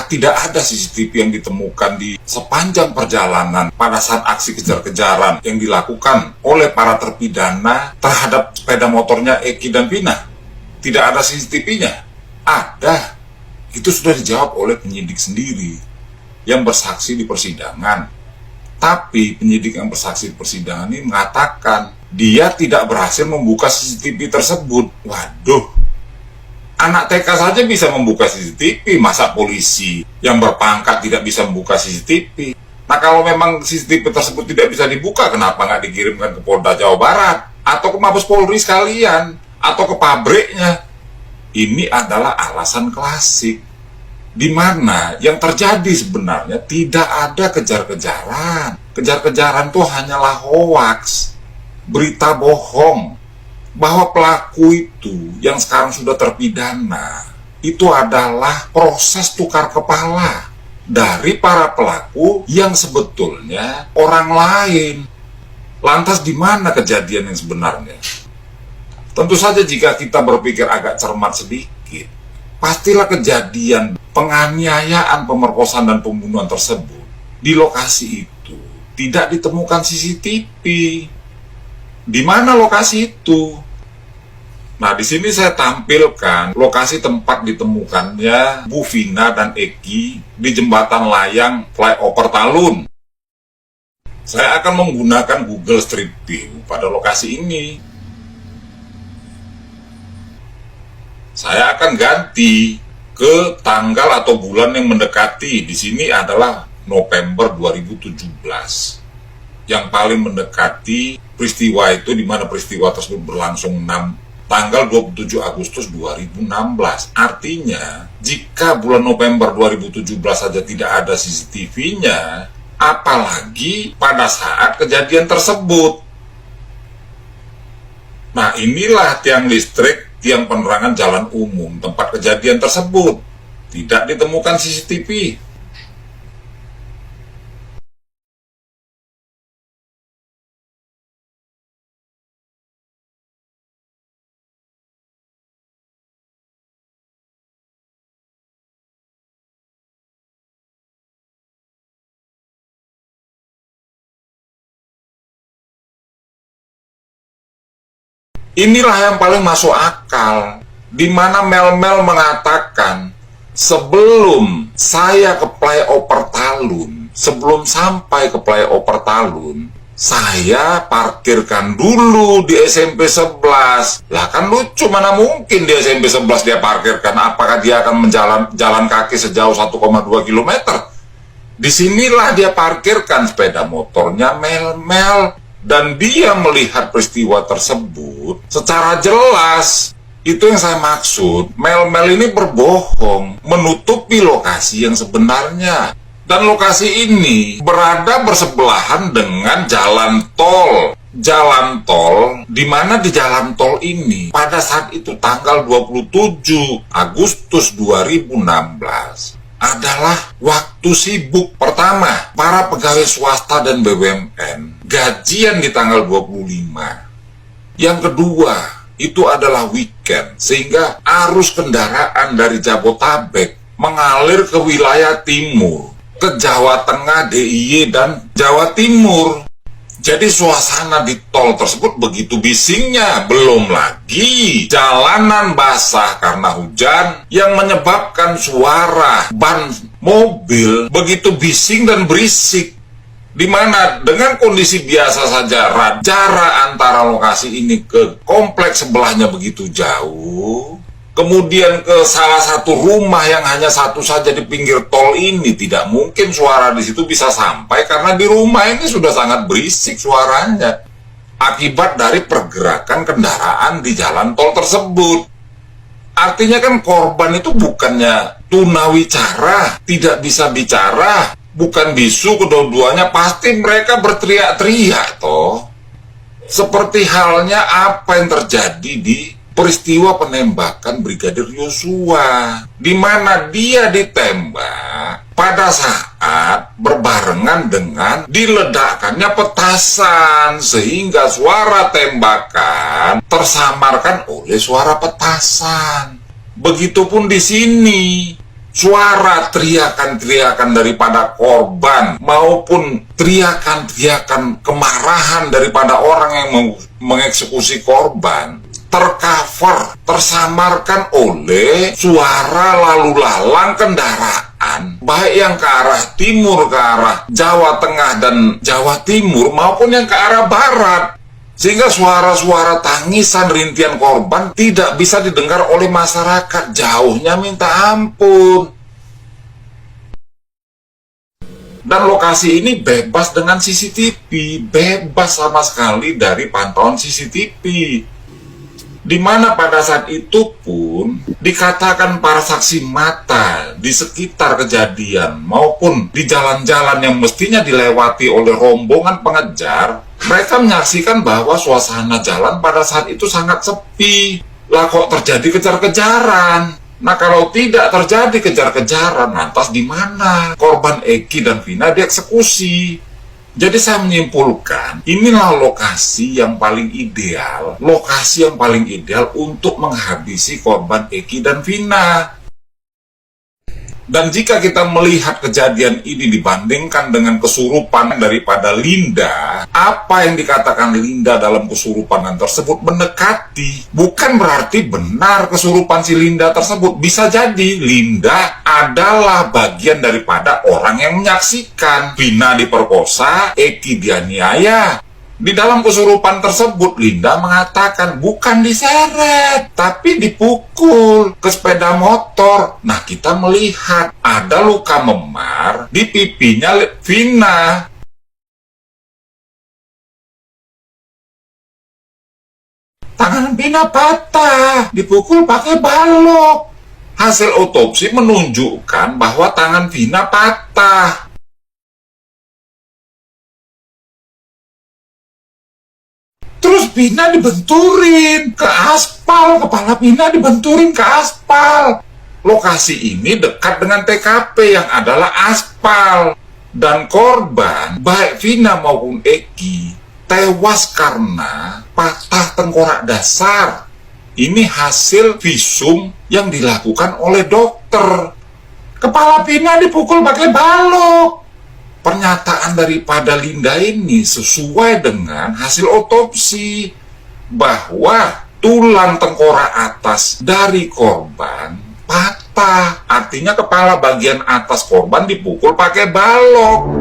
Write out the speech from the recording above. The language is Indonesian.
apakah tidak ada CCTV yang ditemukan di sepanjang perjalanan pada saat aksi kejar-kejaran yang dilakukan oleh para terpidana terhadap sepeda motornya Eki dan Vina? Tidak ada CCTV-nya? Ada. Itu sudah dijawab oleh penyidik sendiri yang bersaksi di persidangan. Tapi penyidik yang bersaksi di persidangan ini mengatakan dia tidak berhasil membuka CCTV tersebut. Waduh, anak TK saja bisa membuka CCTV, masa polisi yang berpangkat tidak bisa membuka CCTV? Nah, kalau memang CCTV tersebut tidak bisa dibuka, kenapa nggak dikirimkan ke Polda Jawa Barat? Atau ke Mabes Polri sekalian? Atau ke pabriknya? Ini adalah alasan klasik, di mana yang terjadi sebenarnya tidak ada kejar-kejaran. Kejar-kejaran itu hanyalah hoaks, berita bohong, bahwa pelaku itu yang sekarang sudah terpidana itu adalah proses tukar kepala dari para pelaku yang sebetulnya orang lain. Lantas di mana kejadian yang sebenarnya? Tentu saja jika kita berpikir agak cermat sedikit, pastilah kejadian penganiayaan, pemerkosaan, dan pembunuhan tersebut di lokasi itu tidak ditemukan CCTV. Di mana lokasi itu? Nah, di sini saya tampilkan lokasi tempat ditemukannya Bu Vina dan Eki di jembatan layang flyover Talun. Saya akan menggunakan Google Street View pada lokasi ini. Saya akan ganti ke tanggal atau bulan yang mendekati. Di sini adalah November 2017. Yang paling mendekati peristiwa itu, di mana peristiwa tersebut berlangsung tanggal 27 Agustus 2016. Artinya, jika bulan November 2017 saja tidak ada CCTV-nya, apalagi pada saat kejadian tersebut. Nah, inilah tiang listrik, tiang penerangan jalan umum tempat kejadian tersebut. Tidak ditemukan CCTV. Inilah yang paling masuk akal, di mana Mel mengatakan, sebelum saya ke flyover Talun, sebelum sampai ke flyover Talun, saya parkirkan dulu di SMP 11. Lah kan lucu, mana mungkin di SMP 11 dia parkirkan? Apakah dia akan jalan kaki sejauh 1,2 km? Disinilah dia parkirkan sepeda motornya Mel. Dan dia melihat peristiwa tersebut secara jelas. Itu yang saya maksud. Mel ini berbohong, menutupi lokasi yang sebenarnya. Dan lokasi ini berada bersebelahan dengan jalan tol. Jalan tol, di mana di jalan tol ini pada saat itu tanggal 27 Agustus 2016 adalah waktu sibuk. Pertama, para pegawai swasta dan BUMN gajian di tanggal 25. Yang kedua, itu adalah weekend, sehingga arus kendaraan dari Jabotabek mengalir ke wilayah timur, ke Jawa Tengah, DIY, dan Jawa Timur. Jadi suasana di tol tersebut begitu bisingnya. Belum lagi jalanan basah karena hujan yang menyebabkan suara ban mobil begitu bising dan berisik. Dimana dengan kondisi biasa saja jarak antara lokasi ini ke kompleks sebelahnya begitu jauh. Kemudian ke salah satu rumah yang hanya satu saja di pinggir tol ini, tidak mungkin suara di situ bisa sampai karena di rumah ini sudah sangat berisik suaranya akibat dari pergerakan kendaraan di jalan tol tersebut. Artinya kan korban itu bukannya tunawicara, tidak bisa bicara, bukan bisu, kedua-duanya pasti mereka berteriak-teriak toh. Seperti halnya apa yang terjadi di peristiwa penembakan Brigadir Yosua, di mana dia ditembak pada saat berbarengan dengan diledakkannya petasan, sehingga suara tembakan tersamarkan oleh suara petasan. Begitupun di sini, suara teriakan-teriakan daripada korban maupun teriakan-teriakan kemarahan daripada orang yang mengeksekusi korban tercover, tersamarkan oleh suara lalu lalang kendaraan, baik yang ke arah timur, ke arah Jawa Tengah dan Jawa Timur, maupun yang ke arah barat. Sehingga suara-suara tangisan rintihan korban tidak bisa didengar oleh masyarakat, jauhnya minta ampun. Dan lokasi ini bebas dengan CCTV, bebas sama sekali dari pantauan CCTV. Di mana pada saat itu pun dikatakan para saksi mata di sekitar kejadian maupun di jalan-jalan yang mestinya dilewati oleh rombongan pengejar, mereka menyaksikan bahwa suasana jalan pada saat itu sangat sepi. Lah kok terjadi kejar-kejaran? Nah kalau tidak terjadi kejar-kejaran, lantas di mana korban Eki dan Vina dieksekusi? Jadi saya menyimpulkan, inilah lokasi yang paling ideal, untuk menghabisi korban Eki dan Vina. Dan jika kita melihat kejadian ini dibandingkan dengan kesurupan daripada Linda, apa yang dikatakan Linda dalam kesurupan tersebut mendekati. Bukan berarti benar kesurupan si Linda tersebut. Bisa jadi Linda adalah bagian daripada orang yang menyaksikan Vina diperkosa, Eki dianiaya. Di dalam kesurupan tersebut, Linda mengatakan bukan diseret, tapi dipukul ke sepeda motor. Nah, kita melihat ada luka memar di pipinya Vina. Tangan Vina patah, dipukul pakai balok. Hasil otopsi menunjukkan bahwa tangan Vina patah. Terus Vina dibenturin ke aspal, kepala Vina dibenturin ke aspal. Lokasi ini dekat dengan TKP yang adalah aspal. Dan korban, baik Vina maupun Eki, tewas karena patah tengkorak dasar. Ini hasil visum yang dilakukan oleh dokter. Kepala Vina dipukul pakai balok. Pernyataan daripada Linda ini sesuai dengan hasil otopsi bahwa tulang tengkorak atas dari korban patah. Artinya kepala bagian atas korban dipukul pakai balok.